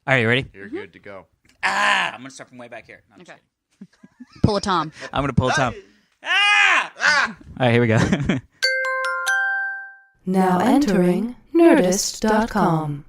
All right, you ready? You're good to go. I'm going to start from way back here. No, I'm just kidding. Pull a Tom. I'm going to pull a Tom. All right, here we go. Now entering Nerdist.com.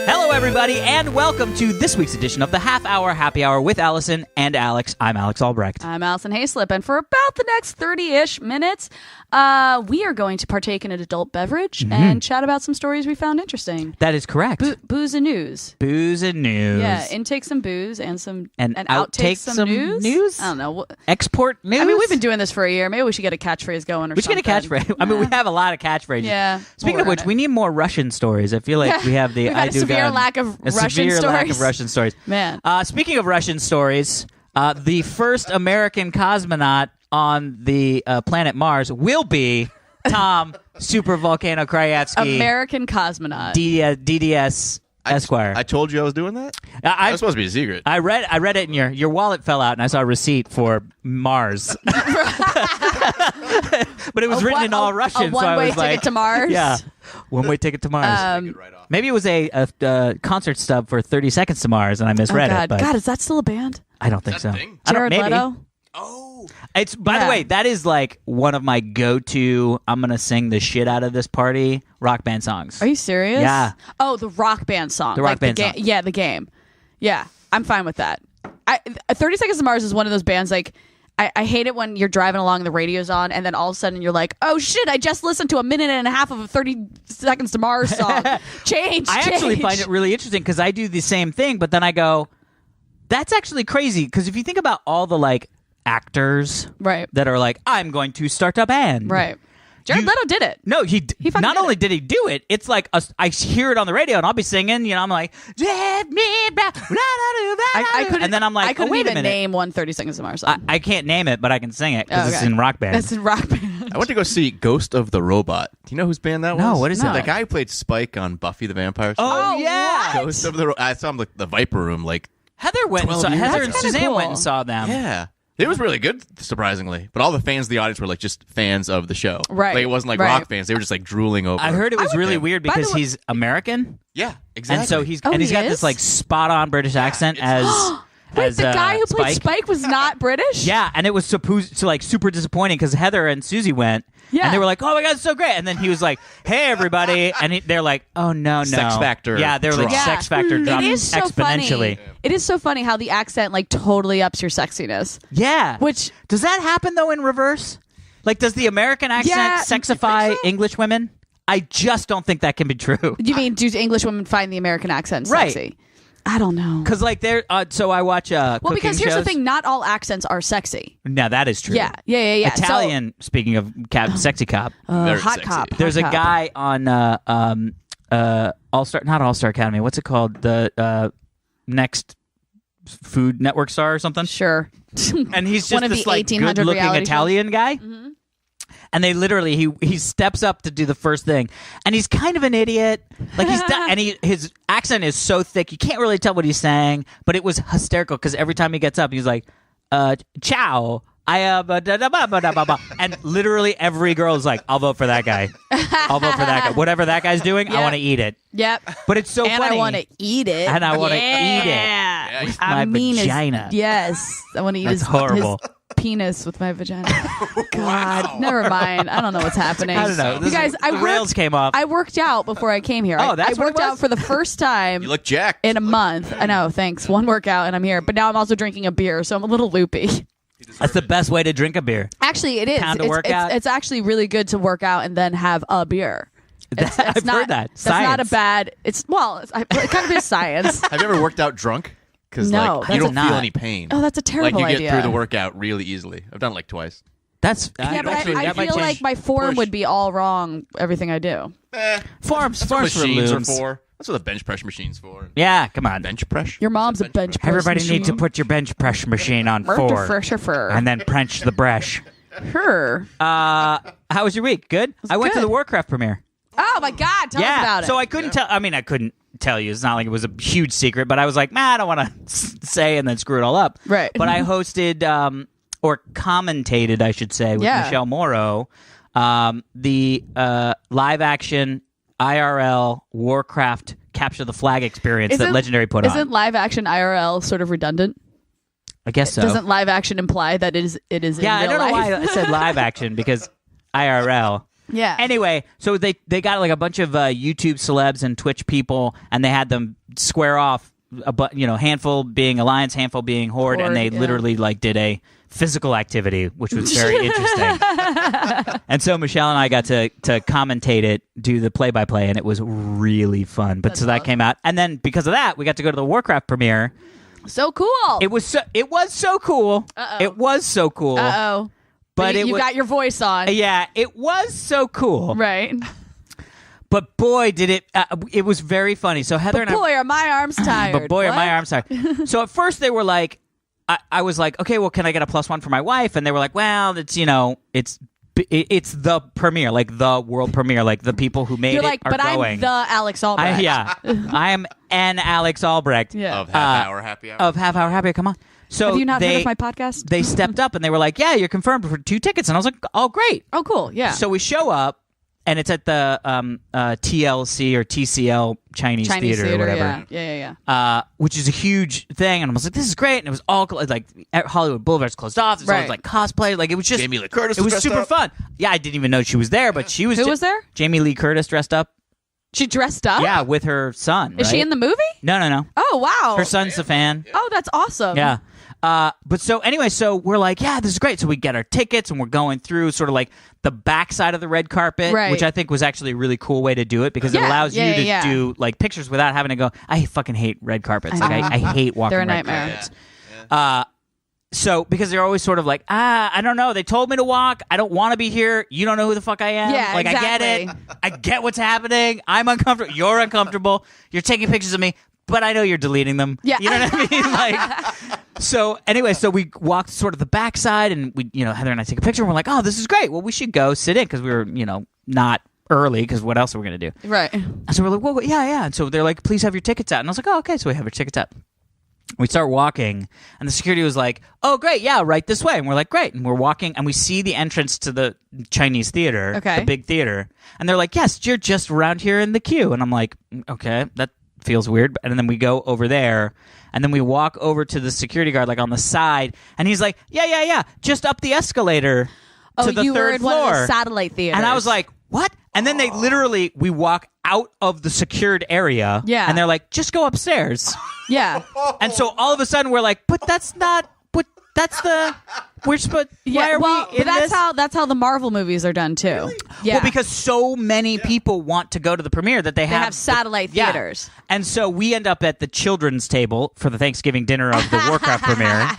Hello, everybody, and welcome to this week's edition of the Half Hour Happy Hour with Allison and Alex. I'm Alex Albrecht. I'm Alison Haislip, and for about the next 30-ish minutes, we are going to partake in an adult beverage and chat about some stories we found interesting. That is correct. Booze and news. Booze and news. Yeah, intake some booze and some and outtake some news. I don't know. Export news. I mean, we've been doing this for a year. Maybe we should get a catchphrase going or we should something. get a catchphrase. I mean, we have a lot of catchphrases. Yeah. Speaking of which, we need more Russian stories. I feel like we have the We've got a severe lack of Russian stories. Man. Speaking of Russian stories, the first American cosmonaut on the planet Mars will be Tom Super Volcano Krajewski. American cosmonaut. DDS Esquire. I told you I was doing that? That was supposed to be a secret. I read it, and your wallet fell out, and I saw a receipt for Mars. But it was written in all Russian, so I was like... A one-way ticket to Mars? Yeah, one-way ticket to Mars. Maybe it was a concert stub for 30 Seconds to Mars, and I misread it. But God, is that still a band? I don't think so. Jared Leto? Oh. It's by the way, that is like one of my go-to, I'm going to sing the shit out of this party rock band songs. Are you serious? Yeah. Oh, the rock band song. The rock band song. Yeah, the game. Yeah, I'm fine with that. 30 Seconds to Mars is one of those bands, like, I hate it when you're driving along, the radio's on, and then all of a sudden you're like, oh shit, I just listened to a minute and a half of a 30 Seconds to Mars song. Change. I actually find it really interesting because I do the same thing, but then I go, that's actually crazy, because if you think about all the like actors that are like, I'm going to start a band. Right. Jared Leto did it. No, he not only did he do it, it's like I hear it on the radio and I'll be singing, you know, I'm like, and then I'm like, I couldn't wait a even minute. name one 30 Seconds to Mars song. I can't name it, but I can sing it because it's in Rock Band. That's in Rock Band. I went to go see Ghost of the Robot. Do you know whose band that was? No, what is No. it? The guy who played Spike on Buffy the Vampire Slayer. Oh, yeah. what? Ghost of the I saw him like the Viper Room like Heather went and 12 saw years Heather ago. and That's kinda Suzanne cool. went and saw them. Yeah. It was really good, surprisingly. But all the fans of the audience were like just fans of the show. Right. Like it wasn't like Right. rock fans. They were just like drooling over. I heard it was really him. weird By the because way- he's American. Yeah, exactly. And so he's Oh, he's he got is? this like spot on British accent as Wait, the guy who played Spike. Spike was not British? Yeah, and it was supposed to like super disappointing because Heather and Susie went, and they were like, "Oh my god, it's so great!" And then he was like, "Hey everybody," and they're like, "Oh no, Sex Factor Yeah, they're like drop. Sex Factor drop It is so exponentially. funny. It is so funny how the accent like totally ups your sexiness. Yeah, Which does that happen though in reverse? Like, does the American accent Yeah, sexify you think so? English women? I just don't think that can be true. you mean do English women find the American accent Right. sexy? I don't know. Because like they're so I watch Well, cooking because here's the shows. thing: not all accents are sexy. No, that is true. Yeah. Italian. Speaking of sexy cop. Very hot sexy. cop. There's a hot cop. guy on not All Star Academy. What's it called? The next Food Network star or something. Sure. And he's just One of this the like 1800 good-looking reality Italian guy. And they literally he steps up to do the first thing, and he's kind of an idiot. Like his accent is so thick you can't really tell what he's saying. But it was hysterical because every time he gets up, he's like, "Ciao." And literally every girl is like, I'll vote for that guy. I'll vote for that guy. Whatever that guy's doing, I want to eat it. Yep. But it's so and funny. I want to eat it. And I want to eat it. Yeah. With I my mean vagina. Yes. I want to eat That's his horrible. penis with my vagina. God, never mind. I don't know what's happening. I don't know. You guys, the rails came off. I worked out before I came here. Oh, that's I what it worked out was? for the first time You look jacked. in a month. I know, thanks. One workout and I'm here. But now I'm also drinking a beer, so I'm a little loopy. That's the best way to drink a beer. Actually, it is. Pound a workout. It's actually really good to work out and then have a beer. It's I've not, heard that. That's not a Science. bad. It kind of is science. Have you ever worked out drunk? Because No, like that's you don't not. feel any pain. Oh, that's a terrible Like you idea. get through the workout really easily. I've done it like twice. That's Yeah, but actually, I that might feel change. like my form Push. would be all wrong. Everything I do. forms That's what for machines are looms. for. That's what the bench press machine's for. Yeah, come on. Bench press. Your mom's a bench press Everybody machine. needs to put your bench press machine on 4 fur. and then French the brush. Her. How was your week? Good? I went to good. the Warcraft premiere. Oh my God! Tell us about it. So I couldn't tell. I mean, I couldn't tell you. It's not like it was a huge secret, but I was like, man, I don't want to say and then screw it all up. Right. But I hosted or commentated, I should say, with Michelle Morrow, the live action IRL Warcraft Capture the Flag experience that Legendary put on. Isn't live action IRL sort of redundant? I guess so. Doesn't live action imply that it is in real life? Yeah, I don't know why I said live action because IRL. Yeah. Anyway, so they got like a bunch of YouTube celebs and Twitch people, and they had them square off, handful being Alliance, handful being Horde, and they literally like did a physical activity, which was very interesting. And so Michelle and I got to commentate it, do the play-by-play, and it was really fun. But that came out, and then because of that, we got to go to the Warcraft premiere. So cool. It was so cool. Uh-oh. It was so cool. Uh-oh. But you got your voice on. Yeah, it was so cool. Right. But boy, did it! It was very funny. So Heather and boy, are my arms tired. But boy, are my arms tired. So at first they were like, I was like, okay, well, can I get a +1 for my wife? And they were like, well, it's it's the premiere, like the world premiere, like the people who made You're like, it are but going. I'm the Alex Albrecht. I am an Alex Albrecht. Yeah. Of Half Hour Happy Hour. Of Half Hour Happy Hour. Come on. So have you not heard of my podcast? They stepped up and they were like, yeah, you're confirmed for 2 tickets. And I was like, oh, great. Oh, cool. Yeah. So we show up, and it's at the TLC or TCL Chinese Theater or whatever. Yeah. Which is a huge thing. And I was like, this is great. And it was all like Hollywood Boulevard's closed off. There's all this, like cosplay. Like it was just Jamie Lee Curtis. It was dressed super up. fun. Yeah, I didn't even know she was there, but she was. Who was there? Jamie Lee Curtis dressed up. She dressed up? Yeah, with her son. Is she in the movie? No. Oh, wow. Her son's a fan. Oh, that's awesome. Yeah. But so anyway, so we're like, yeah, this is great. So we get our tickets and we're going through sort of like the backside of the red carpet, Right. which I think was actually a really cool way to do it because it allows you to do like pictures without having to go. I fucking hate red carpets. I hate walking They're a red nightmare. carpets. So because they're always sort of like, I don't know. They told me to walk. I don't want to be here. You don't know who the fuck I am. Yeah, like exactly. I get it. I get what's happening. I'm uncomfortable. You're uncomfortable. You're taking pictures of me, but I know you're deleting them. Yeah. You know what I mean? Like. So anyway, so we walked sort of the backside, and we, Heather and I take a picture, and we're like, "Oh, this is great. Well, we should go sit in because we were, not early because what else are we gonna do?" Right. And so we're like, "Well, yeah." And so they're like, "Please have your tickets out." And I was like, "Oh, okay." So we have our tickets out. We start walking, and the security was like, "Oh, great, yeah, right this way." And we're like, "Great." And we're walking, and we see the entrance to the Chinese theater, the big theater, and they're like, "Yes, you're just around here in the queue." And I'm like, "Okay, that feels weird." And then we go over there. And then we walk over to the security guard, like on the side, and he's like, "Yeah, just up the escalator to the you were third in floor." one of the satellite theaters. And I was like, "What?" And then we walk out of the secured area, Yeah. and they're like, "Just go upstairs." yeah. And so all of a sudden we're like, "But that's not. But that's the. We're supposed. Why are we in but this?" that's how the Marvel movies are done too. Really? Yeah. Well, because so many people want to go to the premiere that they have satellite theaters. And so we end up at the children's table for the Thanksgiving dinner of the Warcraft premiere.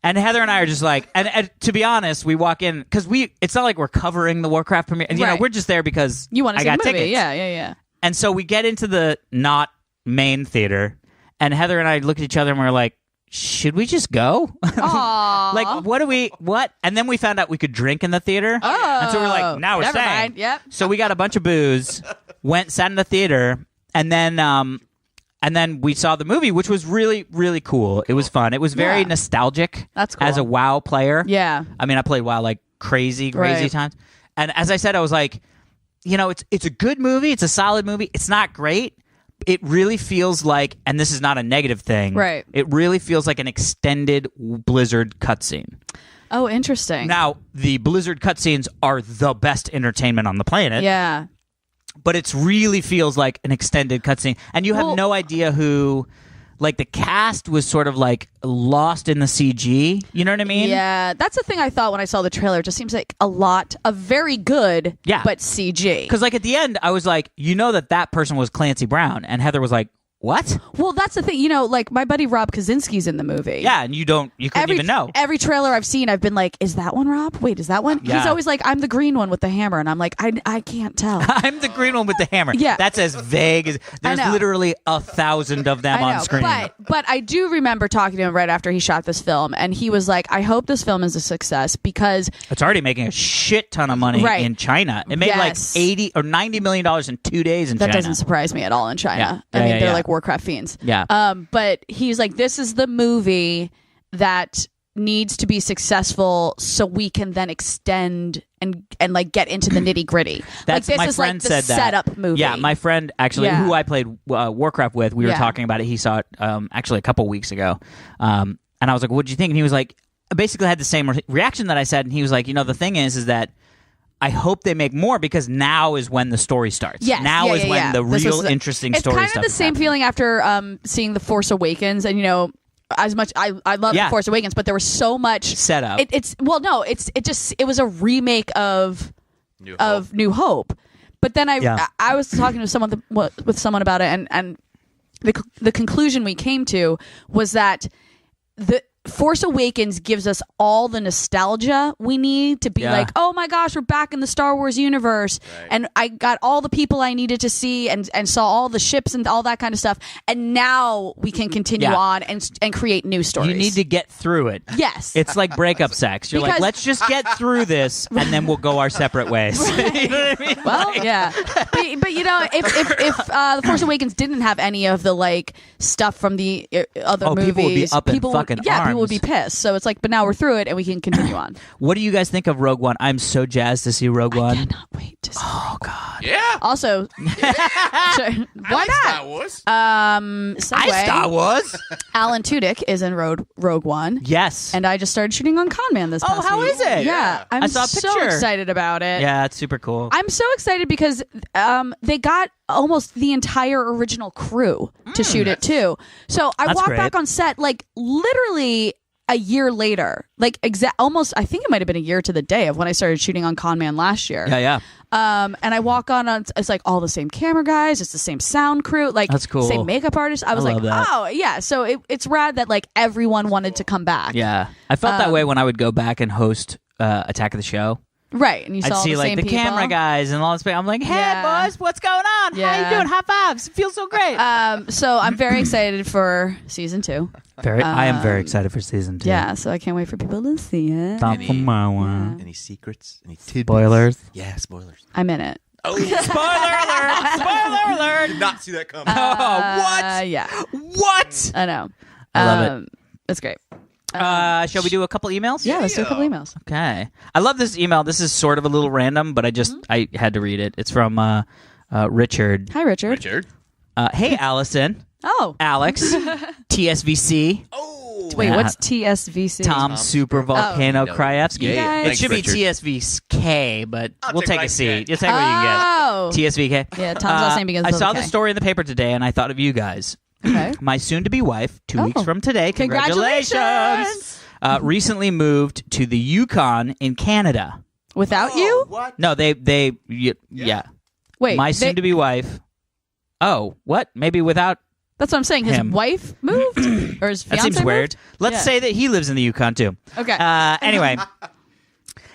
And Heather and I are just like, and to be honest, we walk in because it's not like we're covering the Warcraft premiere. And, Right. we're just there because You want to I see got the movie? tickets. Yeah. And so we get into the not main theater, and Heather and I look at each other and we're like, should we just go? Aww. Like, what? And then we found out we could drink in the theater. Oh. And so we're like, now we're Never staying. mind. Yep. So we got a bunch of booze, sat in the theater, and then we saw the movie, which was really, really cool. It was fun. It was very nostalgic. That's cool. As a WoW player. Yeah. I mean, I played WoW like crazy Right. times. And as I said, I was like, it's a good movie. It's a solid movie. It's not great. It really feels like, and this is not a negative thing, Right. It really feels like an extended Blizzard cutscene. Oh, interesting. Now, the Blizzard cutscenes are the best entertainment on the planet. Yeah. But it really feels like an extended cutscene. And you have no idea who, like the cast was sort of like lost in the CG. You know what I mean? Yeah, that's the thing I thought when I saw the trailer. It just seems like a lot of very good, but CG. Because like at the end, I was like, that person was Clancy Brown. And Heather was like, what? Well, that's the thing. Like my buddy Rob Kaczynski's in the movie. Yeah, and you couldn't even know. Every trailer I've seen, I've been like, is that one Rob? Wait, is that one? Yeah. He's always like, I'm the green one with the hammer. And I'm like, I can't tell. I'm the green one with the hammer. Yeah. That's as vague as... There's literally 1,000 of them on screen. But I do remember talking to him right after he shot this film. And he was like, I hope this film is a success because... It's already making a shit ton of money in China. It made like $80 or $90 million in 2 days in China. That doesn't surprise me at all in China. Yeah. I mean, they're like Warcraft fiends. Yeah. But he was like, this is the movie that needs to be successful so we can then extend and like get into the nitty gritty. That's like this my is friend like the said that. setup movie. Yeah, my friend actually, Yeah. who I played Warcraft with, we were Yeah. talking about it. He saw it actually a couple weeks ago, and I was like, "What did you think?" And he was like, I basically had the same reaction that I said, and he was like, the thing is that I hope they make more because now is when the story starts. Yes, now yeah, is yeah, when yeah. the This real was interesting it's story kind of stuff the is same happening. feeling after seeing The Force Awakens, and as much I love Yeah. The Force Awakens, but there was so much Setup. It was a remake of New Hope. But then I was talking to someone with someone about it, and the conclusion we came to was that the Force Awakens gives us all the nostalgia we need to be like, oh my gosh, we're back in the Star Wars universe. Right. And I got all the people I needed to see and saw all the ships and all that kind of stuff. And now we can continue on and create new stories. You need to get through it. Yes. It's like breakup sex. You're like, let's just get through this and then we'll go our separate ways. You know what I mean? Well, yeah. But if The Force Awakens didn't have any of the like stuff from the other movies, people would be up in fucking arms. People would be pissed. So it's like, but now we're through it and we can continue on. What do you guys think of Rogue One? I'm so jazzed to see Rogue One. I cannot wait to see. Oh God. Yeah. Also, sure, why not? Star Wars. Segue, Star Wars. Alan Tudyk is in Rogue One. Yes. And I just started shooting on Con Man this past how week. is it? Yeah. I'm I saw a so picture. excited about it. Yeah, it's super cool. I'm so excited because they got almost the entire original crew to shoot it too. So I That's walked great. back on set like literally a year later, like almost. I think it might have been a year to the day of when I started shooting on Con Man last year. Yeah. And I walk on, it's like all the same camera guys, it's the same sound crew, like That's cool. same makeup artist. I was like, love that. oh yeah. So it's rad that like everyone wanted to come back. Yeah. I felt that way when I would go back and host Attack of the Show. Right. And you I'd saw see the like same the people. camera guys and all this. I'm like, hey Yeah. boys, what's going on? How Yeah. you doing? High fives. It feels so great. So I'm very excited for season 2. I am very excited for season 2. Yeah, so I can't wait for people to see it. Not from my one. Any secrets? Any tidbits? Spoilers. Yeah, spoilers. I'm in it. Oh, Spoiler alert! Spoiler alert! did not see that coming. What? Yeah, What? I know. I love it. It's great. Shall we do a couple emails? Yeah, let's do a couple emails. Okay. I love this email. This is sort of a little random, but I had to read it. It's from Richard. Hi, Richard. Richard. Hey, Allison. Oh, Alex. TSVC. Oh. wait, Yeah. what's TSVC? Tom Super Volcano No. Krajewski. Yeah, guys- It Thanks, should be Richard. TSVK, but I'll we'll take take what I a can seat. get. You'll take what you can Oh, get. TSVK. yeah. Tom's last name begins I with saw a the K. story in the paper today, and I thought of you guys. Okay. My soon-to-be wife, 2 weeks Oh. from today, Congratulations! recently moved to the Yukon in Canada. Without you? What? No, yeah. Wait, My soon-to-be wife. Oh, what? Maybe without. that's what I'm saying. His him. wife moved, or his That fiance seems weird. Let's Yeah. say that he lives in the Yukon too. Okay. Anyway.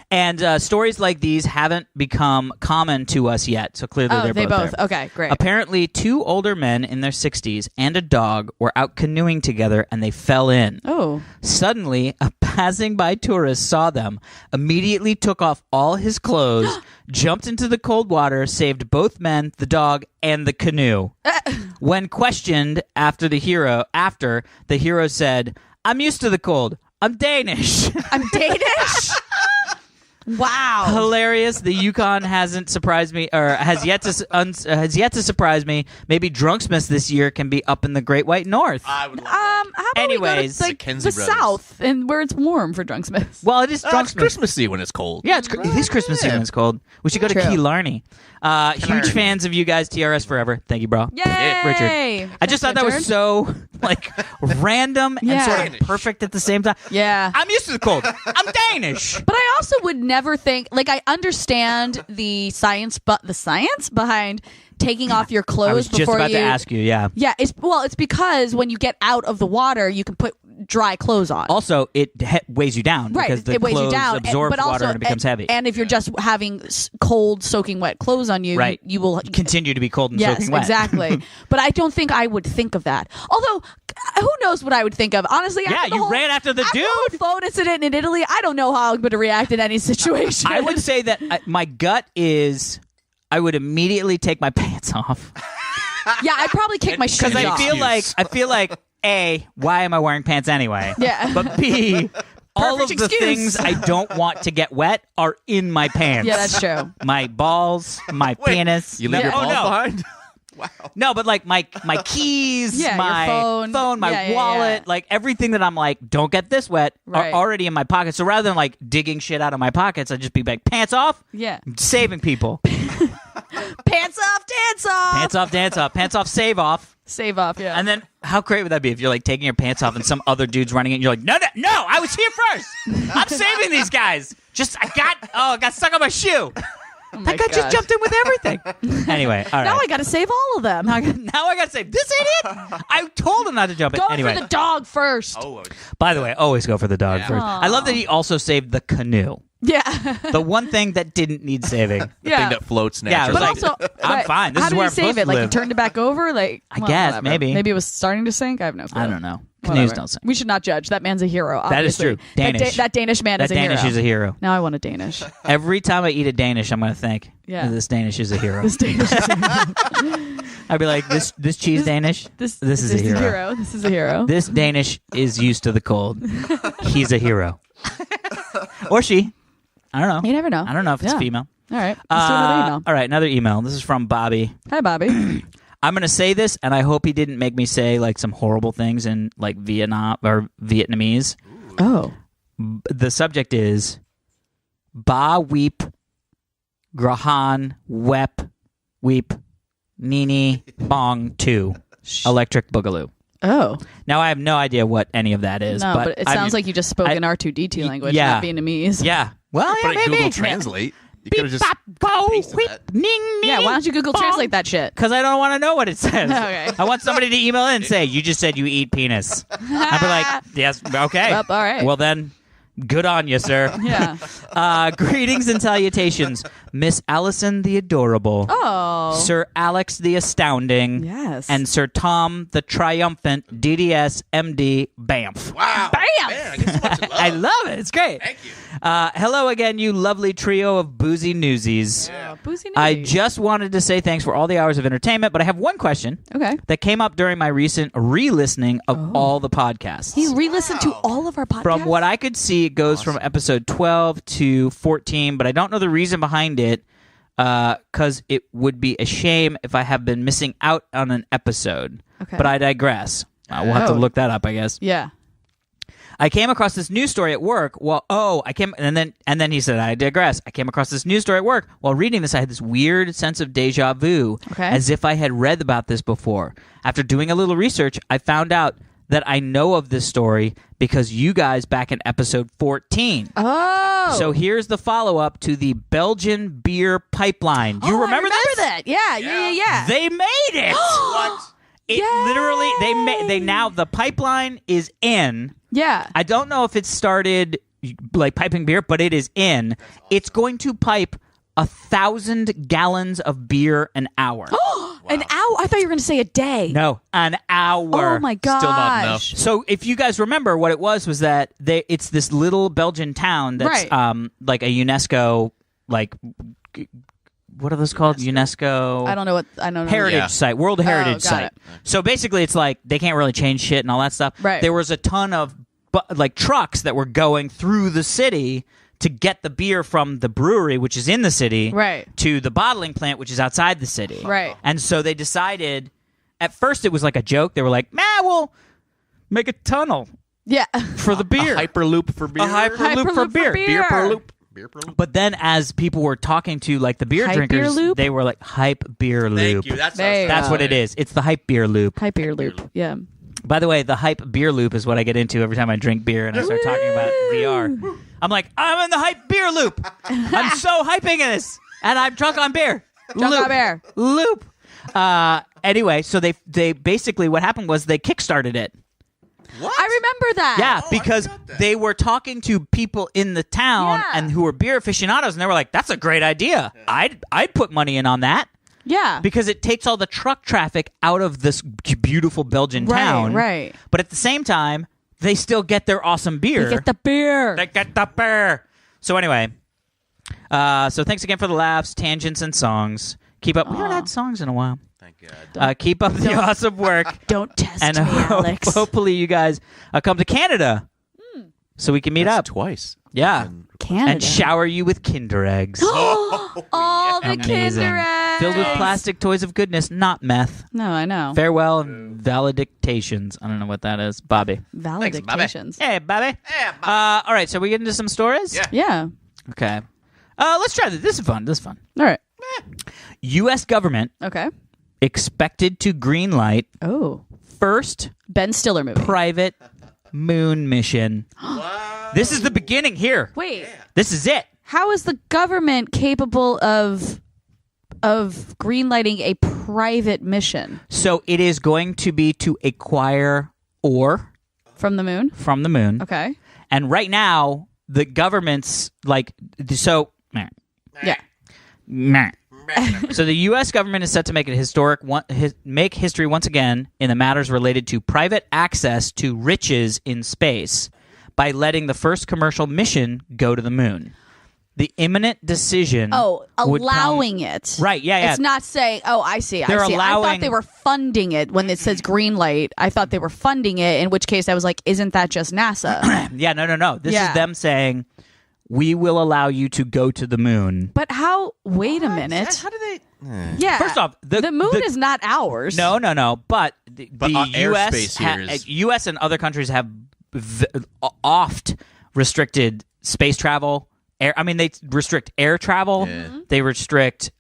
And stories like these haven't become common to us yet, so clearly Oh, they're they both. there. Okay, great. Apparently, 2 older men in their 60s and a dog were out canoeing together and they fell in. Oh, Suddenly, a passing by tourist saw them, immediately took off all his clothes, jumped into the cold water, saved both men, the dog, and the canoe. When questioned after the hero said, "I'm used to the cold. I'm Danish." I'm Danish. Wow. Hilarious. The Yukon hasn't surprised me, or has yet to surprise me. Maybe Drunksmiths this year can be up in the Great White North. I would love that. How about Anyways, we go to, like, Mackenzie the Brothers. South and where it's warm for Drunksmiths? Well, it is It's Drunksmiths. Christmassy when it's cold. Yeah, it is Christmas season. It's cold. We should go to True. Key Larney. Huge fans of you guys. TRS forever. Thank you, bro. Yay! Richard. I just thought that was Richard. so like random and Yeah. sort of perfect at the same time. Yeah. I'm used to the cold. I'm Danish. But I also would never think, like, I understand the science, but the science behind taking off your clothes I was just before about you. to ask you. Yeah. Yeah, it's because when you get out of the water, you can put dry clothes on. Also, it weighs you down Right, because the it weighs you clothes down, absorbs but also, water and it becomes heavy. And if you're just having cold, soaking wet clothes on you, Right. you will Continue to be cold and Yes, soaking wet. exactly. But I don't think I would think of that. Although, who knows what I would think of? Honestly, Yeah, after the you whole, ran after the after dude. the whole phone incident in Italy, I don't know how I'm going to react in any situation. I would say that my gut is I would immediately take my pants off Yeah, I'd probably kick my shoes because off. I feel like A, why am I wearing pants anyway? Yeah. But B, all of Perfect the excuse. things I don't want to get wet are in my pants. Yeah, that's true. My balls, my penis. You leave your Oh, balls no. behind? Wow. No, but like my keys, Yeah, your my phone. my Yeah, yeah, wallet, yeah. like everything that I'm like, don't get this wet, Right. are already in my pocket. So rather than like digging shit out of my pockets, I just be like, pants off, Yeah. saving people. Pants off, dance off. Pants off, dance off, pants off, save off. Save off, yeah. And then how great would that be if you're like taking your pants off and some other dude's running it and you're like, no, I was here first. I'm saving these guys. I got stuck on my shoe. That guy just jumped in with everything. Anyway, all right. Now I got to save all of them. Now I got to say, this idiot, I told him not to jump in. Go Anyway, for the dog first. Oh, by the way, always go for the dog Yeah. first. I love that he also saved the canoe. Yeah. The one thing that didn't need saving. the yeah. thing that floats Yeah, it naturally. was But like, also, I'm fine. This how is did where he I'm save supposed it? to Like he live. turned it back over? Like I guess, whatever. maybe. Maybe it was starting to sink. I have no clue. I don't know. Whatever. Canoes don't sink. We should not judge. That man's a hero. That is Obviously. true. Danish. That Danish man That is a Danish hero. is a hero. Now I want a Danish. Every time I eat a Danish, I'm going to think, Yeah. this Danish is a hero. This Danish is a hero. I'd be like, this cheese Danish, This is a hero. This is a hero. This Danish is used to the cold. He's a hero. Or she. I don't know. You never know. I don't know if it's Yeah. female. All right. Let's do another email. All right, another email. This is from Bobby. Hi, Bobby. I'm going to say this, and I hope he didn't make me say like some horrible things in like Vietnam or Vietnamese. Oh. The subject is Ba Weep Grahan Wep Weep Nini Bong 2 Electric Boogaloo. Oh. Now I have no idea what any of that is. No, but it I sounds mean, like you just spoke in R2D2 language, yeah. not Vietnamese. Yeah. Well, yeah, Put it in maybe. Google Translate. You could have just pasted that. Yeah, why don't you Google Translate that shit? Because I don't want to know what it says. Okay. I want somebody to email in and say, you just said you eat penis. I'd be like, yes, okay. Well, all right. Well, then, good on you, sir. Yeah. Greetings and salutations, Miss Allison the Adorable, Oh. Sir Alex the Astounding, Yes. and Sir Tom the Triumphant DDS MD Bamf. Wow. Bam! Man, I get so much love. I love it. It's great. Thank you. Hello again, you lovely trio of boozy newsies. Oh, Boozy I Newsies. just wanted to say thanks for all the hours of entertainment, but I have one question Okay. that came up during my recent re-listening of all the podcasts. He re-listened to all of our podcasts? From what I could see, it goes from episode 12 to 14, but I don't know the reason behind it because it would be a shame if I have been missing out on an episode. Okay. But I digress. We'll have to Oh. look that up, I guess. Yeah. I came across this news story at work. And then he said, I digress. I came across this news story at work. While reading this, I had this weird sense of deja vu, Okay. as if I had read about this before. After doing a little research, I found out that I know of this story because you guys back in episode 14. Oh. So here's the follow-up to the Belgian beer pipeline. Do you I remember this? that. Yeah. They made it. What? It literally they now the pipeline is in. Yeah. I don't know if it started like piping beer, but it is in. It's going to pipe 1,000 gallons of beer an hour. An hour? I thought you were going to say a day. No, an hour. Oh my gosh. Still not enough. So if you guys remember, what it was that it's this little Belgian town that's Right. like a UNESCO what are those called? UNESCO. I don't know. Heritage Yeah. site, World Heritage got site. it. So basically, it's like they can't really change shit and all that stuff. Right. There was a ton of trucks that were going through the city to get the beer from the brewery, which is in the city, Right. to the bottling plant, which is outside the city. Right. And so they decided. At first, it was like a joke. They were like, we'll make a tunnel Yeah. for the beer. A hyperloop for beer. A hyperloop for beer. Beer per loop. Beer per loop. But then as people were talking to like the beer Hype drinkers, beer loop? they were like, hype beer loop. Thank you. That's There you That's go. what it is. It's the hype beer loop. Hype beer loop. Yeah. By the way, the hype beer loop is what I get into every time I drink beer and I start talking about VR. I'm like, I'm in the hype beer loop. I'm so hyping this. And I'm drunk on beer. Drunk Loop. on beer. Loop. Anyway, so they basically, what happened was they kickstarted it. What? I remember that. Yeah, I because forgot that. they were talking to people in the town Yeah. and who were beer aficionados, and they were like, that's a great idea. I'd put money in on that. Yeah. Because it takes all the truck traffic out of this beautiful Belgian town. Right. But at the same time, they still get their awesome beer. You get the beer. They get the beer. So anyway, so thanks again for the laughs, tangents, and songs. Keep up. We haven't had songs in a while. Thank God. Keep up the awesome work. Don't test And me, Alex. hopefully you guys come to Canada so we can meet That's up. twice. Yeah. Canada. And shower you with Kinder eggs. All the Amazing. Kinder eggs. Filled with plastic toys of goodness, not meth. No, I know. Farewell and valedictations. I don't know what that is. Bobby. Valedictations. Hey, Bobby. All right, so we get into some stories? Yeah. Yeah. Okay. Let's try this. This is fun. All right. U.S. government Okay. expected to greenlight Oh. first Ben Stiller movie. private moon mission. This is the beginning here. Wait. This is it. How is the government capable of greenlighting a private mission So it is going to be to acquire ore from the moon? from the moon. Okay. And right now, the government's like, so. Yeah. Meh. So the U.S. government is set to make make history once again in the matters related to private access to riches in space by letting the first commercial mission go to the moon. The imminent decision. Oh, would allowing come, it. Right? Yeah. It's not saying. Oh, I see. They're I see. I allowing- thought they were funding it when it says green light. I thought they were funding it. In which case, I was like, "Isn't that just NASA?" Yeah. No. This Yeah. is them saying, "We will allow you to go to the moon." But how? Wait a minute. How do they? Yeah. First off, the moon is not ours. No. But the U.S. airspace here is- U.S. and other countries have oft restricted space travel. They restrict air travel. Yeah. They restrict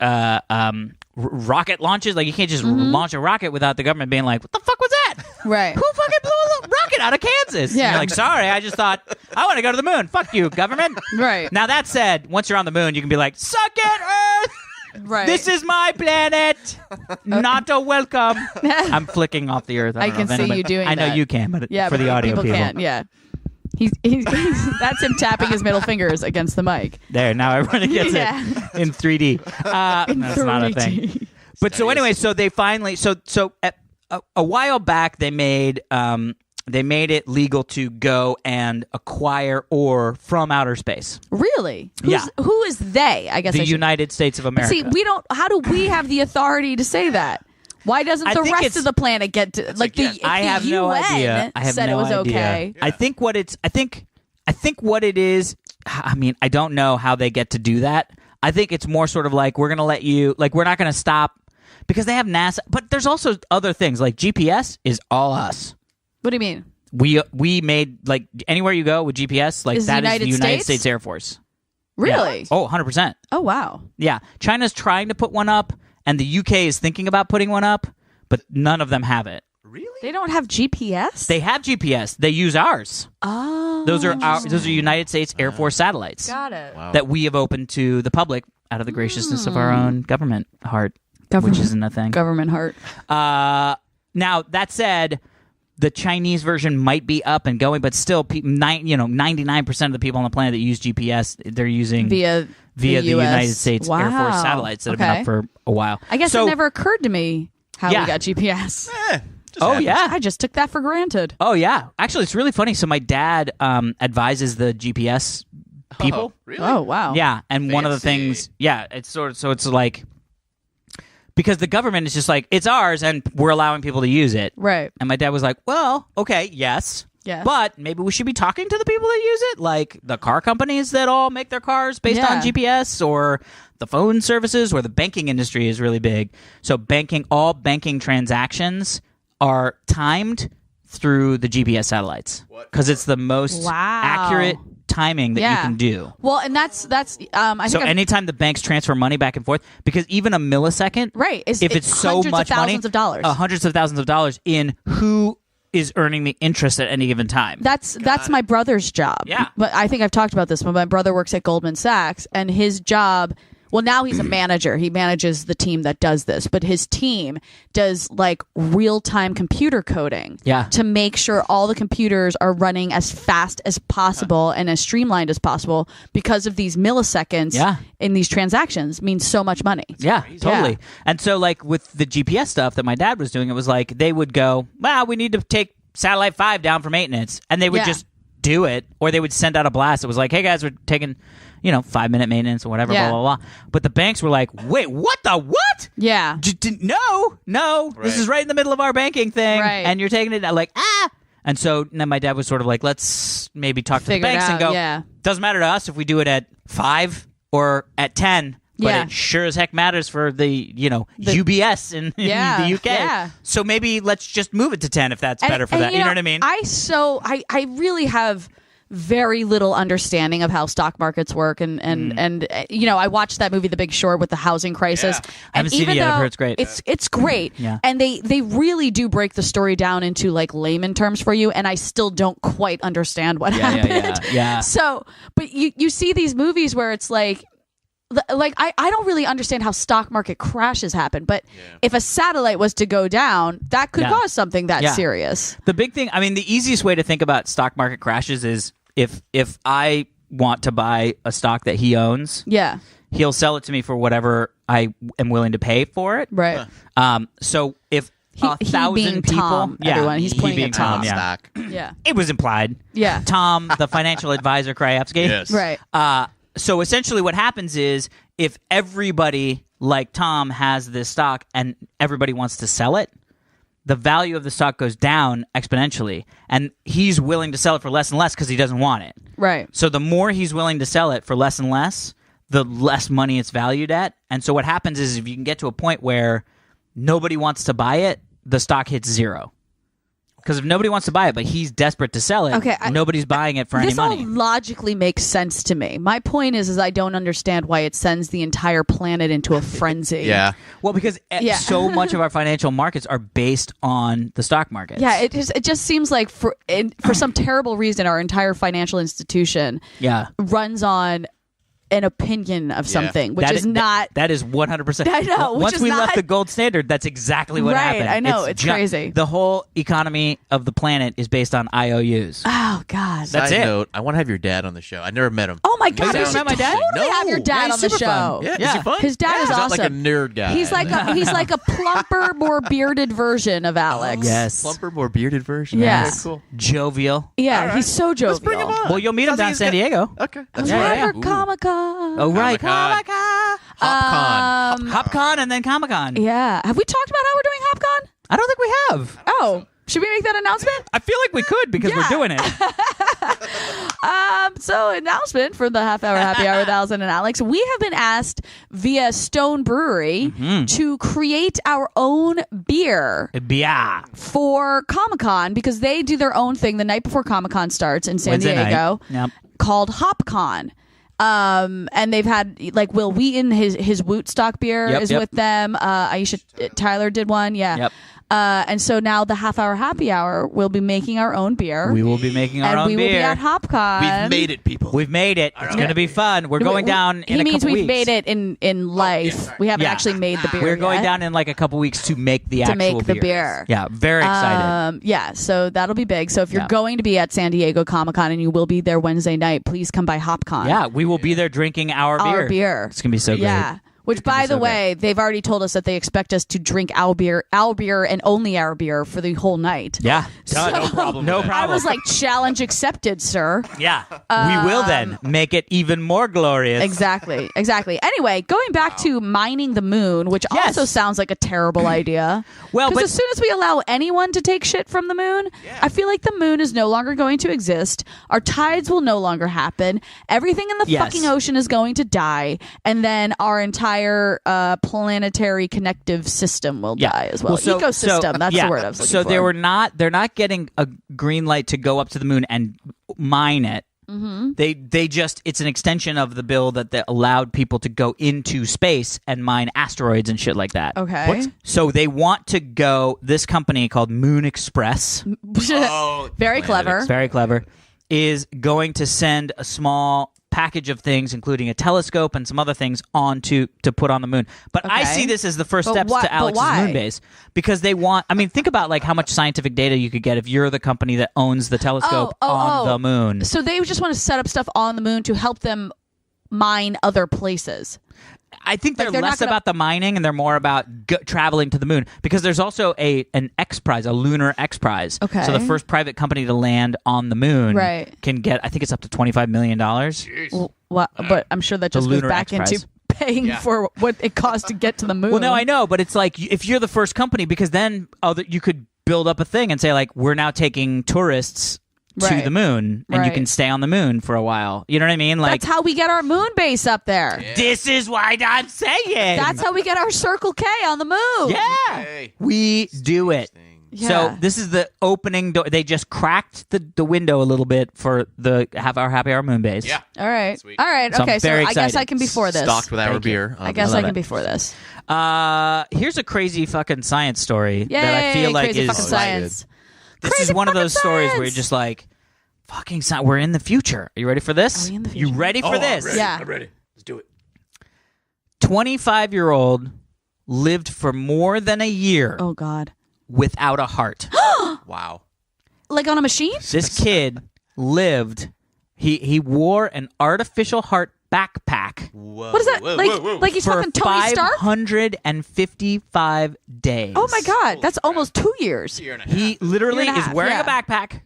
rocket launches. Like you can't just launch a rocket without the government being like, "What the fuck was that? Right. Who fucking blew a rocket out of Kansas?" Yeah. And you're like, "Sorry, I just thought I want to go to the moon. Fuck you, government." Right. Now that said, once you're on the moon, you can be like, "Suck it, Earth. Right. This is my planet. Not a welcome." I'm flicking off the Earth. I don't know can if see anybody- you doing I know that. you can, but Yeah, for the but audio people can't. Yeah. He's that's him tapping his middle fingers against the mic. There, now everybody gets Yeah. it in 3D. That's not a thing. 3D. But so anyway, so they finally a while back they made it legal to go and acquire ore from outer space. Really? Yeah. Who is they? I guess The I should. United States of America. See, we don't. How do we have the authority to say that? Why doesn't I the think rest it's- of the planet get to like the? If I the have UN no idea. I have said no it was idea. okay. I think what it's. I think what it is. I mean, I don't know how they get to do that. I think it's more sort of like we're going to let you. Like we're not going to stop because they have NASA. But there's also other things like GPS is all us. What do you mean? We made like anywhere you go with GPS, like Is the that is the United United States? States Air Force. Really? Yeah. Oh, 100%. Oh wow. Yeah. China's trying to put one up, and the UK is thinking about putting one up, but none of them have it. Really? They don't have GPS. They have GPS. They use ours. Oh. Those are United States Air Force satellites Got it. Wow. that we have opened to the public out of the graciousness of our own government heart, which isn't a thing. Government heart. Now that said, the Chinese version might be up and going, but still, 99% of the people on the planet that use GPS, they're using Via the US. United States Air Force Wow. satellites that have Okay. been up for a while. I guess so, it never occurred to me how Yeah. we got GPS. Oh happens. yeah. I just took that for granted. Oh yeah. Actually, it's really funny. So my dad advises the GPS people. Oh, really? Oh wow. Yeah, and one of the Fancy. things, yeah, it's sort of so it's like because the government is just like it's ours and we're allowing people to use it. Right. And my dad was like, "Well, okay, yes, Yeah. but maybe we should be talking to the people that use it, like the car companies that all make their cars based on Yeah. GPS, or the phone services, or the banking industry is really big. So all banking transactions are timed through the GPS satellites because it's the most Wow. accurate timing that you Yeah. can do. Well, and that's I think So I've- anytime the banks transfer money back and forth, because even a millisecond, Right, if it's so hundreds much of money, thousands of dollars. hundreds of thousands of dollars in who is earning the interest at any given time. That's my brother's job. Yeah. But I think I've talked about this, but my brother works at Goldman Sachs, and his job, well, now he's a manager. He manages the team that does this, but his team does like real-time computer coding. Yeah. To make sure all the computers are running as fast as possible and as streamlined as possible, because of these milliseconds Yeah. in these transactions means so much money. Yeah, totally. Yeah. And so, like with the GPS stuff that my dad was doing, it was like they would go, "Well, we need to take satellite 5 down for maintenance," and they would Yeah. just do it, or they would send out a blast. It was like, "Hey guys, we're taking, 5-minute maintenance or whatever." Yeah. Blah blah blah. But the banks were like, "Wait, what the what? Yeah. No, this is right in the middle of our banking thing, Right. and you're taking it like And so then my dad was sort of like, let's maybe talk to the Figure it banks and out, go, yeah. doesn't matter to us if we do it at 5 or at 10. But Yeah. it sure as heck matters for the UBS in Yeah, the UK. yeah. So maybe let's just move it to 10 if that's better for that. You know what I mean? I really have very little understanding of how stock markets work, and I watched that movie The Big Short with the housing crisis. Yeah. I haven't seen it yet. I've heard it's great. It's great. Yeah. And they really do break the story down into like layman terms for you, and I still don't quite understand what happened. Yeah. So, but you see these movies where it's like I don't really understand how stock market crashes happen, but if a satellite was to go down, that could cause something that serious. The big thing, I mean, the easiest way to think about stock market crashes is if I want to buy a stock that he owns, he'll sell it to me for whatever I am willing to pay for it. Right. So if He 1,000 being people, Tom, everyone, he's he pointing being at Tom. yeah. Stock. Yeah. It was implied. Yeah. Tom, the financial advisor, Krajewski. Yes. Right. So essentially what happens is if everybody like Tom has this stock and everybody wants to sell it, the value of the stock goes down exponentially, and he's willing to sell it for less and less because he doesn't want it. Right. So the more he's willing to sell it for less and less, the less money it's valued at. And so what happens is if you can get to a point where nobody wants to buy it, the stock hits zero. Because if nobody wants to buy it, but he's desperate to sell it, nobody's buying it for any money. This all logically makes sense to me. My point is I don't understand why it sends the entire planet into a frenzy. Yeah. Well, because so much of our financial markets are based on the stock market. Yeah, it just seems like for some terrible reason, our entire financial institution runs on an opinion of something, which is not. That is 100%. I know. Once we left the gold standard, that's exactly what happened. I know. It's crazy. The whole economy of the planet is based on IOUs. Oh God. That's Side it. note, I want to have your dad on the show. I never met him. Oh my God! You You never should met my dad? totally have your dad he's on the super show. fun. Yeah, Yeah. is he fun? His dad is He's awesome. not like a nerd guy. He's like a plumper, more bearded version of Alex. Yes. Plumper, more bearded version. Yeah. Okay, cool. Jovial. Yeah, All right. he's so jovial. Let's bring him on. Well, you'll meet him down in San Diego. Okay. That's Yeah, right. yeah. For Comic-Con. Oh, right. Comic-Con. HopCon. HopCon and then Comic-Con. Yeah. Have we talked about how we're doing HopCon? I don't think we have. Oh, should we make that announcement? I feel like we could because we're doing it. So announcement for the half hour happy hour with Alison and Alex. We have been asked via Stone Brewery to create our own beer Yeah. for Comic-Con because they do their own thing the night before Comic-Con starts in San Wednesday Diego night. Yep. called HopCon. And they've had like Will Wheaton, his Wootstock beer is with them. Aisha Tyler did one. Yeah. Yep. And so now the half hour happy hour will be making our own beer. We will be making our and own we beer. will be at HopCon. We've made it, people. We've made it. It's going to be fun. We're going down in he a means couple we've weeks. made it in life. We haven't actually made the beer. We're going yet. down in like a couple weeks to make the To actual make the beer. Yeah, very excited. Yeah, so that'll be big. So if you're going to be at San Diego Comic-Con and you will be there Wednesday night, please come by HopCon. Yeah, we will be there drinking our beer. It's going to be so great. Yeah. Which, by the way, they've already told us that they expect us to drink our beer, and only our beer for the whole night. Yeah. No problem. No with that. problem. I was like, challenge accepted, sir. Yeah. We will then make it even more glorious. Exactly. Anyway, going back to mining the moon, which also sounds like a terrible idea. Well, because but as soon as we allow anyone to take shit from the moon, I feel like the moon is no longer going to exist. Our tides will no longer happen. Everything in the fucking ocean is going to die, and then our entire planetary connective system will die as well. Ecosystem. That's the word I was looking for. So they're not getting a green light to go up to the moon and mine it. Mm-hmm. They just, it's an extension of the bill that allowed people to go into space and mine asteroids and shit like that. Okay. So they want to go, this company called Moon Express, Very clever. very clever, is going to send a small package of things, including a telescope and some other things, to put on the moon. But I see this as the first steps to Alex's moon base, because they want, I mean, think about like how much scientific data you could get if you're the company that owns the telescope on the moon. So they just want to set up stuff on the moon to help them mine other places. I think they're they're less not gonna- about the mining and they're more about traveling to the moon, because there's also an X Prize, a lunar X Prize. Okay. So the first private company to land on the moon can get, I think it's up to $25 million. Well, but I'm sure that just goes lunar back X into Prize. paying for what it costs to get to the moon. Well, no, I know, but it's like if you're the first company, because then you could build up a thing and say like, we're now taking tourists to Right. the moon, and you Right. can stay on the moon for a while. You know what I mean? Like, That's how we get our moon base up there. this is why I'm saying. That's how we get our Circle K on the moon. yeah, Hey. we do it. Yeah. So this is the opening door. They just cracked the window a little bit for the happy hour moon base. Yeah. All right. Sweet. All right. So I'm Okay. So very I guess excited. I can be for this. Stocked with our Thank you. beer. I guess love I can it. be for this. Here's a crazy fucking science story Yay! that I feel like crazy is fucking science. this Crazy is one of fucking those stories where you're science! just like, fucking science. We're in the future. Are you ready for this? Are we in the You future? ready for this? Yeah. I'm ready. Let's do it. 25-year-old lived for more than a year Oh God. without a heart. Wow. Like on a machine? This kid lived. He wore an artificial heart backpack Whoa. What is that? Whoa, like whoa, whoa. like he's for fucking Tony Stark? 555 days. Oh my God. That's almost 2 years. Year and a He half. literally Year and a is half, wearing yeah. a backpack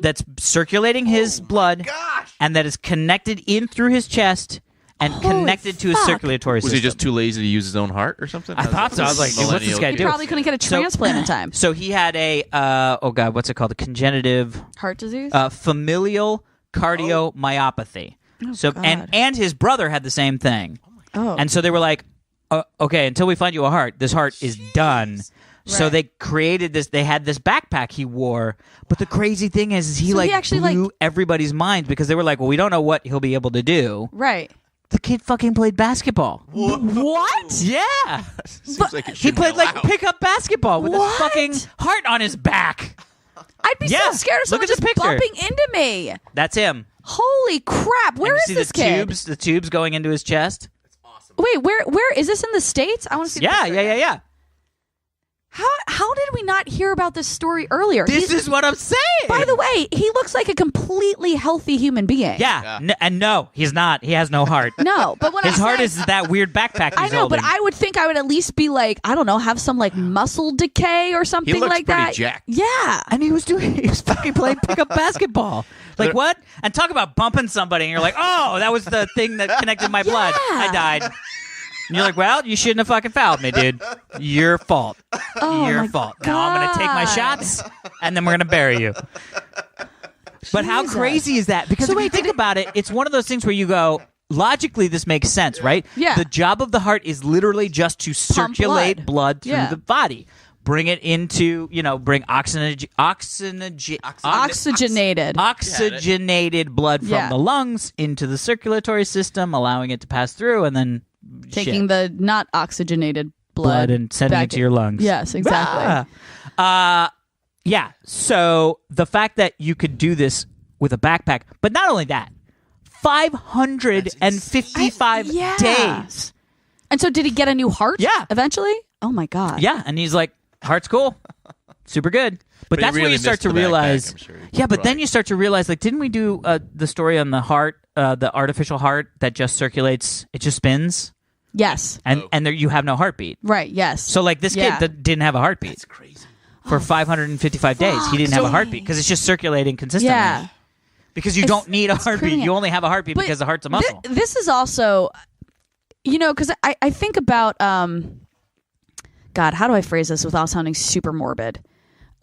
that's circulating his blood Gosh. and that is connected in through his chest and Holy connected to his fuck. circulatory Was system. he just too lazy to use his own heart or something? I thought so. I was like, dude, what's this guy He do? probably couldn't get a So- transplant in time. So he had a oh god, what's it called? A congenitive Heart disease? familial cardiomyopathy. So God. and his brother had the same thing. Oh. And so they were like, okay, until we find you a heart, this heart is done. So Right. they created this. They had this backpack he wore. But the crazy thing is he So he like actually, blew everybody's minds because they were like, well, we don't know what he'll be able to do. Right. The kid fucking played basketball. What? Yeah, Seems like it he should be played like allowed. pickup basketball with What? his fucking heart on his back. I'd be Yeah. so scared of Look someone at this just picture. bumping into me. That's him. Holy crap! Where And is you see this the kid? tubes? The tubes going into his chest. Wait, where is this in the States? I want to see. the Yeah, picture. yeah. How did we not hear about this story earlier? This is what I'm saying. By the way, he looks like a completely healthy human being. Yeah, and no, he's not. He has no heart. No, but what His I'm heart saying, is that weird backpack I he's know, holding. but I would think I would at least be like, I don't know, have some like muscle decay or something looks like pretty that. jacked. Yeah. And he was fucking playing pickup basketball. Like what? And talk about bumping somebody, and you're like, oh, that was the thing that connected my blood. I died. And you're like, well, you shouldn't have fucking fouled me, dude. Your fault. Oh, Your my fault. Now I'm gonna take my God. shots, and then we're gonna bury you. But how Jesus. crazy is that? Because So if you wait, think about it, it's one of those things where you go, logically, this makes sense, right? Yeah. The job of the heart is literally just to circulate blood through Yeah. the body. Bring it into, bring oxygenated blood from Yeah. the lungs into the circulatory system, allowing it to pass through, and then Taking the not oxygenated blood and sending back it to your lungs. Yes, exactly. Yeah. So the fact that you could do this with a backpack, but not only that, 555 Yeah. days. And so did he get a new heart? Yeah. Eventually? Oh my God. Yeah, and he's like, heart's cool, super good. But he that's where really you start missed to the backpack, realize. I'm sure. Yeah, but then Right. you start to realize, like, didn't we do the story on the heart, the artificial heart that just circulates? It just spins, Yes. and there you have no heartbeat. Right. Yes. So like this Yeah. kid that didn't have a heartbeat It's crazy. for 555 days. He didn't have a heartbeat because it's just circulating consistently. yeah. Because you don't need a heartbeat. crazy. You only have a heartbeat because the heart's a muscle. This is also, because I think about, God, how do I phrase this without sounding super morbid?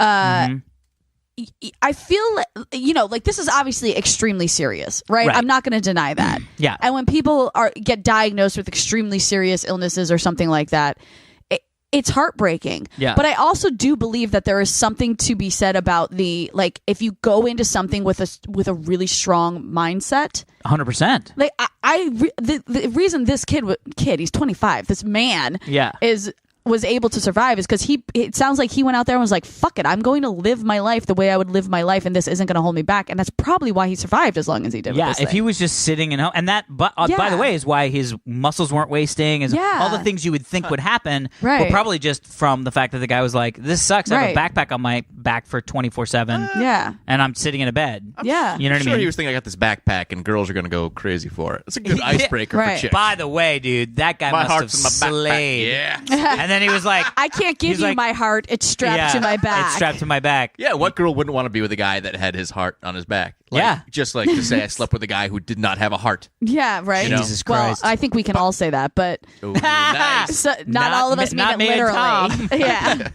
I feel like this is obviously extremely serious, right? Right. I'm not going to deny that. Yeah. And when people get diagnosed with extremely serious illnesses or something like that, it's heartbreaking. Yeah. But I also do believe that there is something to be said about if you go into something with a really strong mindset. 100%. Like the reason this kid, he's 25, this man Yeah. was able to survive is because it sounds like he went out there and was like, fuck it, I'm going to live my life the way I would live my life, and this isn't going to hold me back. And that's probably why he survived as long as he did. Yeah, with this if he thing. was just sitting in home, and that, by Yeah. the way, is why his muscles weren't wasting. Yeah. All the things you would think would happen were Right. probably just from the fact that the guy was like, "This sucks. I have a Right. backpack on my back for 24/7, Yeah. and I'm sitting in a bed." Yeah. You know what I Sure, mean? he was thinking I got this backpack and girls are going to go crazy for it. It's a good Yeah, icebreaker right. for chicks. By the way, dude, that guy My must heart's in have my backpack. slayed. Yeah. And then he was like, I can't give He's you like- my heart. It's strapped yeah, to my back. It's strapped to my back. Yeah, what girl wouldn't want to be with a guy that had his heart on his back? Like, Yeah. Just like to say I slept with a guy who did not have a heart. Yeah, right. You know? Jesus Christ. Well, I think we can all say that, but Oh, nice. not all of us mean not it me and literally. Tom. Yeah.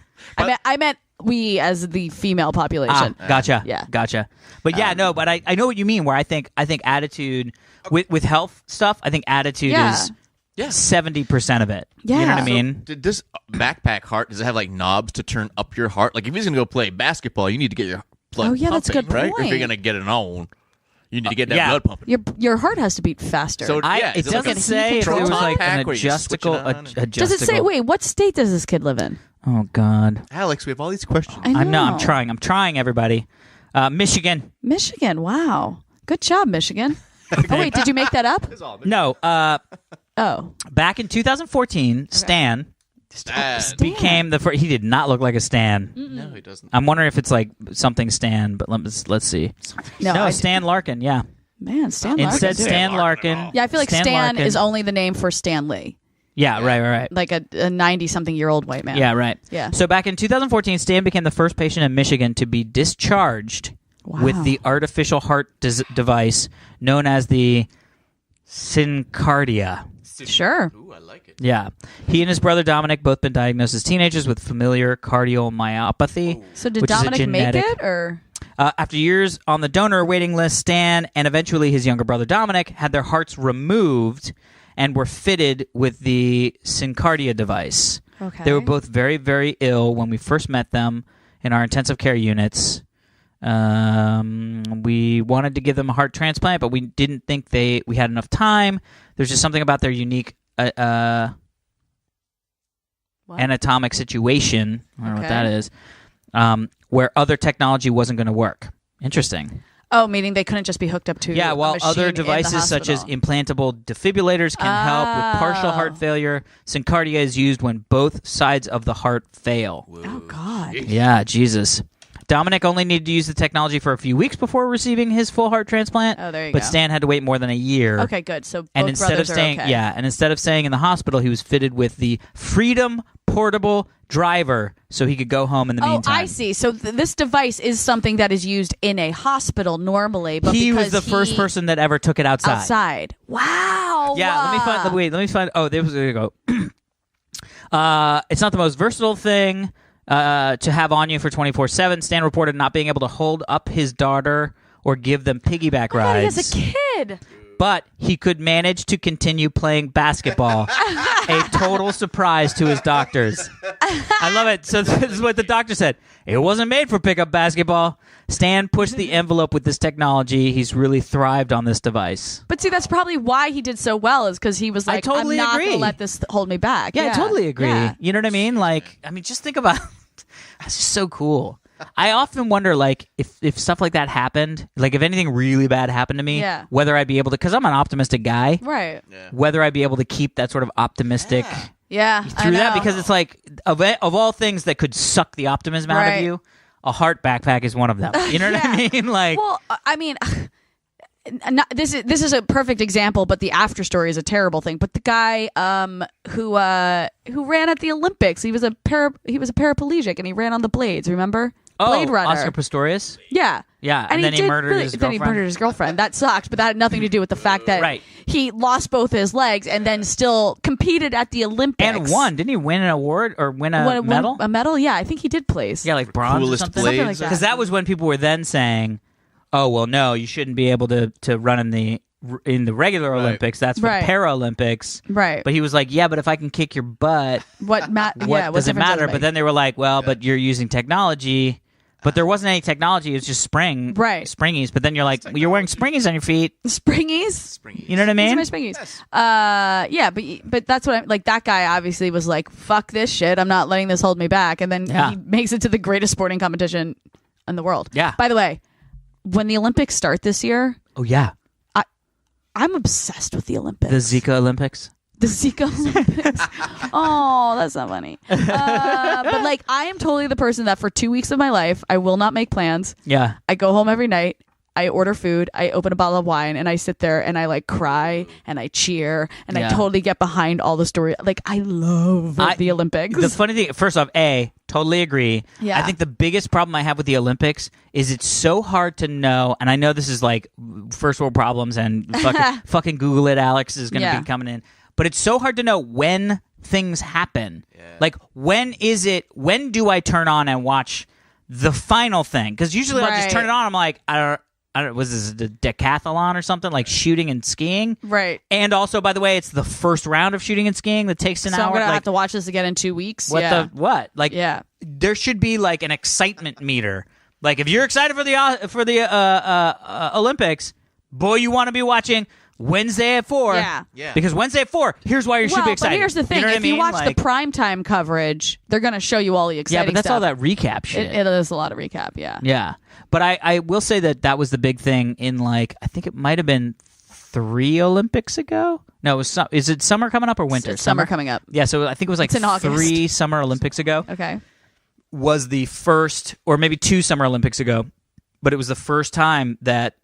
I meant we as the female population. Gotcha. Yeah. Gotcha. But yeah, no, but I know what you mean. Where I think attitude with health stuff. I think attitude is 70% of it. Yeah. You know what I So mean? Did this backpack heart, does it have like knobs to turn up your heart? Like if he's gonna go play basketball, you need to get your blood pumping, that's a good right? point. If you're gonna get it on, you need to get that blood pumping. Your heart has to beat faster. So It is doesn't like a say if there was like an pack where you switch it on? adjustable. does it say? Wait, what state does this kid live in? Oh God. Alex, we have all these questions. I'm trying. Everybody. Michigan. Michigan. Wow. Good job, Michigan. Oh wait, did you make that up? No. Oh. Back in 2014, Stan became the first. He did not look like a Stan. No, he doesn't. I'm wondering if it's like something Stan, but let's see. No, Stan Larkin. Yeah. Man, Stan Larkin. Instead, Stan Larkin. Yeah, I feel like Stan Larkin. is only the name for Stan Lee. Yeah, right. Like a 90-something-year-old white man. Yeah, right. Yeah. So back in 2014, Stan became the first patient in Michigan to be discharged with the artificial heart device known as the Syncardia. Sure. Ooh, I like it. Yeah. He and his brother Dominic both been diagnosed as teenagers with familiar cardiomyopathy. So did which is a Dominic make genetic- it, or? After years on the donor waiting list, Stan and eventually his younger brother Dominic had their hearts removed and were fitted with the Syncardia device. Okay. They were both very, very ill when we first met them in our intensive care units. We wanted to give them a heart transplant, but we didn't think we had enough time. There's just something about their unique anatomic situation. I don't know what that is. Where other technology wasn't going to work. Interesting. Oh, meaning they couldn't just be hooked up to a while machine other in the devices such as hospital. implantable defibrillators can help with partial heart failure, Syncardia is used when both sides of the heart fail. Oh, God. Yeah, Jesus. Dominic only needed to use the technology for a few weeks before receiving his full heart transplant. Oh, there you but go. Stan had to wait more than a year. Okay, good. So both And instead brothers of staying, are okay. and instead of staying in the hospital, he was fitted with the Freedom Portable Driver, so he could go home in the meantime. I see. So this device is something that is used in a hospital normally, but He was because the first person that ever took it outside. outside. Wow. Yeah, let me find. Oh, there we go. It's not the most versatile thing to have on you for 24/7. Stan reported not being able to hold up his daughter or give them piggyback Oh, God, he rides. has a kid. But he could manage to continue playing basketball. A total surprise to his doctors. I love it. So this is what the doctor said. It wasn't made for pickup basketball. Stan pushed the envelope with this technology. He's really thrived on this device. But see, that's probably why he did so well, is because he was like, totally I'm not agree. going to let this hold me back. Yeah, I totally agree. Yeah. You know what I mean? Like, just think about that's just so cool. I often wonder, like, if stuff like that happened, like if anything really bad happened to me, whether I'd be able to, because I'm an optimistic guy, Right. whether I'd be able to keep that sort of optimistic Yeah. through that, because it's like, of all things that could suck the optimism out of you, a heart backpack is one of them. You know what I mean? Like, well, I mean, this is a perfect example, but the after story is a terrible thing. But the guy who ran at the Olympics, he was a paraplegic and he ran on the blades. Remember? Blade Runner. Oscar Pistorius? Yeah. Yeah, and then he murdered his Then he girlfriend. murdered his girlfriend. That sucked, but that had nothing to do with the fact that he lost both his legs and then still competed at the Olympics. And won. Didn't he win an award or win a medal? A medal? Yeah, I think he did place. Yeah, like bronze Coolest or something. blades. Something like that. Because that was when people were then saying, "Oh, well, no, you shouldn't be able to run in the regular Olympics. That's for Paralympics." Right. But he was like, "Yeah, but if I can kick your butt, What what does it matter?" But then they were like, "Well, but you're using technology." But there wasn't any technology. It was just springies. But then you're like, well, you're wearing springies on your feet. Springies? You know what I mean? These are my springies. Yes. Yeah, but that's what I'm like. That guy obviously was like, "Fuck this shit. I'm not letting this hold me back." And then he makes it to the greatest sporting competition in the world. Yeah. By the way, when the Olympics start this year, Oh yeah, I'm obsessed with the Olympics. the Zika Olympics. The Zika Olympics. Oh, that's not funny. But like, I am totally the person that for 2 weeks of my life, I will not make plans. Yeah. I go home every night. I order food. I open a bottle of wine, and I sit there and I like cry and I cheer and I totally get behind all the story. Like, I love the Olympics. The funny thing, first off, totally agree. Yeah. I think the biggest problem I have with the Olympics is it's so hard to know, and I know this is like first world problems and fucking Google it, Alex is going to be coming in. But it's so hard to know when things happen. Yeah. Like, when do I turn on and watch the final thing, because usually I'll just Right. turn it on. I'm like, I don't. Was this a decathlon or something, like shooting and skiing? Right. And also, by the way, it's the first round of shooting and skiing that takes an So hour. I'm gonna like, have to watch this again in 2 weeks. what yeah. the what? Like, Yeah. there should be like an excitement meter. Like, if you're excited for the Olympics, boy, you want to be watching Wednesday at 4. Yeah. Because Wednesday at 4, here's why you should be excited. But here's the thing: You know what if I mean? you watch Like, the primetime coverage, they're gonna show you all the exciting yeah, but that's stuff. all that recap shit. It is a lot of recap. Yeah. Yeah, but I will say that was the big thing in, like, I think it might have been 3 Olympics ago. No, it was is it summer coming up or winter? It's summer coming up. Yeah, so I think it was like It's in August. 3 Summer Olympics ago. Okay. Was the first, or maybe 2 Summer Olympics ago, but it was the first time that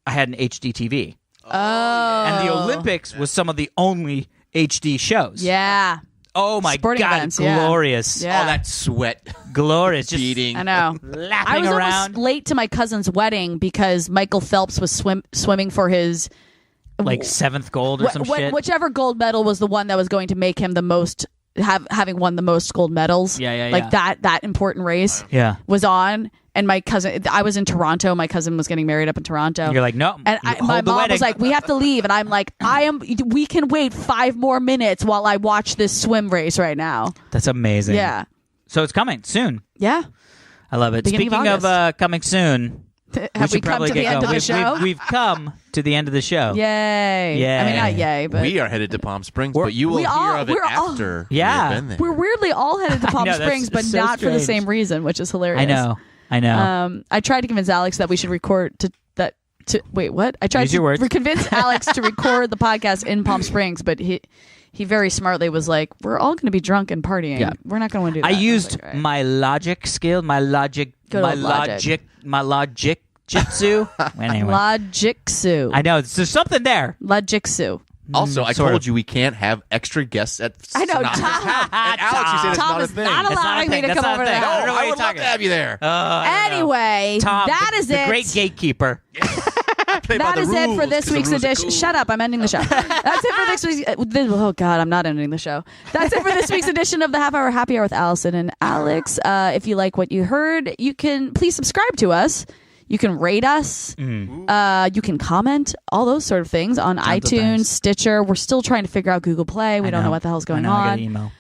I had an HD TV. Oh. And the Olympics was some of the only HD shows. Yeah. Oh my Sporting God, events, yeah. glorious. Yeah. All that sweat Glorious. Just beating. I know. I lapping was around. almost late to my cousin's wedding because Michael Phelps was swimming for his Like 7th gold or some shit. whichever gold medal was the one that was going to make him the most having won the most gold medals. Yeah, Like that important race Yeah. was on. And my cousin, I was in Toronto. My cousin was getting married up in Toronto. You're like, no. And my mom was like, "We have to leave," and I'm like, We can wait 5 more minutes while I watch this swim race right now." That's amazing. Yeah, So it's coming soon. yeah. I love it. Beginning of Speaking of coming soon, Have we should come probably to the get end of going. the show? We've come to the end of the show. Yay! Yay. I mean, not yay, but We are headed to Palm Springs, We're- but you will we hear all- of it we're all- after Yeah. you've been there. we're weirdly all headed to Palm know, that's Springs, but so not for the strange. same reason, which is hilarious. I know. I tried to convince Alex that we should record wait, what? I tried Use your words. to convince Alex to record the podcast in Palm Springs, but he very smartly was like, "We're all going to be drunk and partying. Yeah. We're not going to do that." I And was used like, "All right." my logic skill, my logic jitsu. Anyway, Logicsu. I know there's something there. Logicsu. Also, I sort told of. you we can't have extra guests at I know, Synopsis. Tom. And Alex, you said it's Tom not a is thing. not It's not a allowing me thing. to That's come not a over to thing. that. I don't know No, what I you're would love talking to have you there. Anyway, Tom, that the, is the it. great gatekeeper. Play by That the is it for rules, this 'cause the week's rules are edition. cool. Shut up! I'm ending the show. That's it for this week's. Oh God, I'm not ending the show. That's it for this week's edition of the Half Hour Happy Hour with Allison and Alex. If you like what you heard, you can please subscribe to us. You can rate us. You can comment. All those sort of things on Tons of iTunes, things. Stitcher. We're still trying to figure out Google Play. We don't know what the hell's going I got on. an email.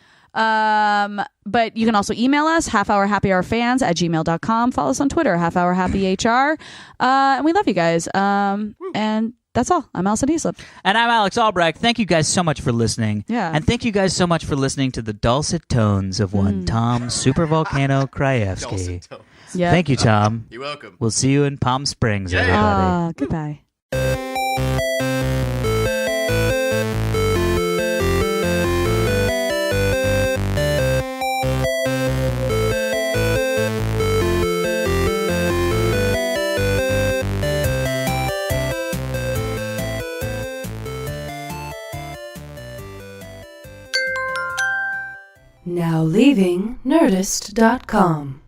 But you can also email us, halfhourhappyhourfans@gmail.com. Follow us on Twitter, halfhourhappyhr. And we love you guys. And that's all. I'm Alison Haislip. And I'm Alex Albrecht. Thank you guys so much for listening. Yeah. And thank you guys so much for listening to the dulcet tones of one Tom Supervolcano Krajewski. Yeah. Thank you, Tom. You're welcome. We'll see you in Palm Springs, everybody. Goodbye. Now leaving Nerdist.com.